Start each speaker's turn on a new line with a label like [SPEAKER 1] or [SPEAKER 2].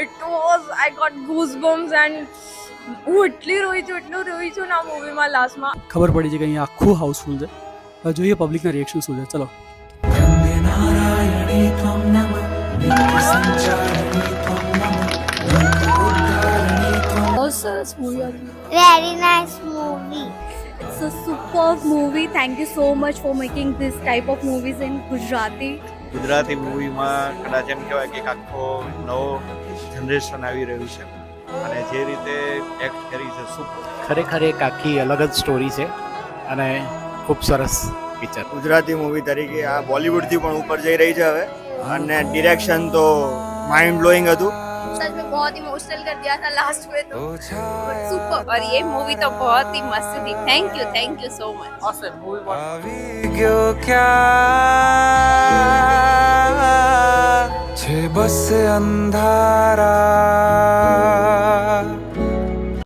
[SPEAKER 1] It was I got goosebumps and હું એટલું રોઈ છું ને આ મૂવીમાં લાસ્ટમાં.
[SPEAKER 2] ખબર પડી છે કે અહીંયા આખું હાઉસફુલ છે. હવે જોઈએ પબ્લિકના રિએક્શન શું છે. ચલો.
[SPEAKER 3] Very nice movie.
[SPEAKER 4] It's a superb movie. Thank you so much for making this type of movies in Gujarati.
[SPEAKER 5] Gujarati મૂવીમાં કદાચ એમ કહેવાય કે એક આખો નવો જનરેશન આવી રહ્યું છે અને જે રીતે એક્ટ કરી છે સુપર.
[SPEAKER 6] ખરેખર એક આખી અલગ જ સ્ટોરી છે અને ખૂબ સરસ પિક્ચર.
[SPEAKER 7] ગુજરાતી મૂવી તરીકે આ બોલિવૂડથી પણ ઉપર જઈ રહી છે હવે અને ડિરેક્શન તો માઇન્ડ બ્લોઈંગ હતું.
[SPEAKER 1] सच में बहुत इमोशनल कर दिया था लास्ट में तो सुपर. और ये मूवी तो बहुत ही मस्त थी. Thank you so much.
[SPEAKER 8] बस अंधारा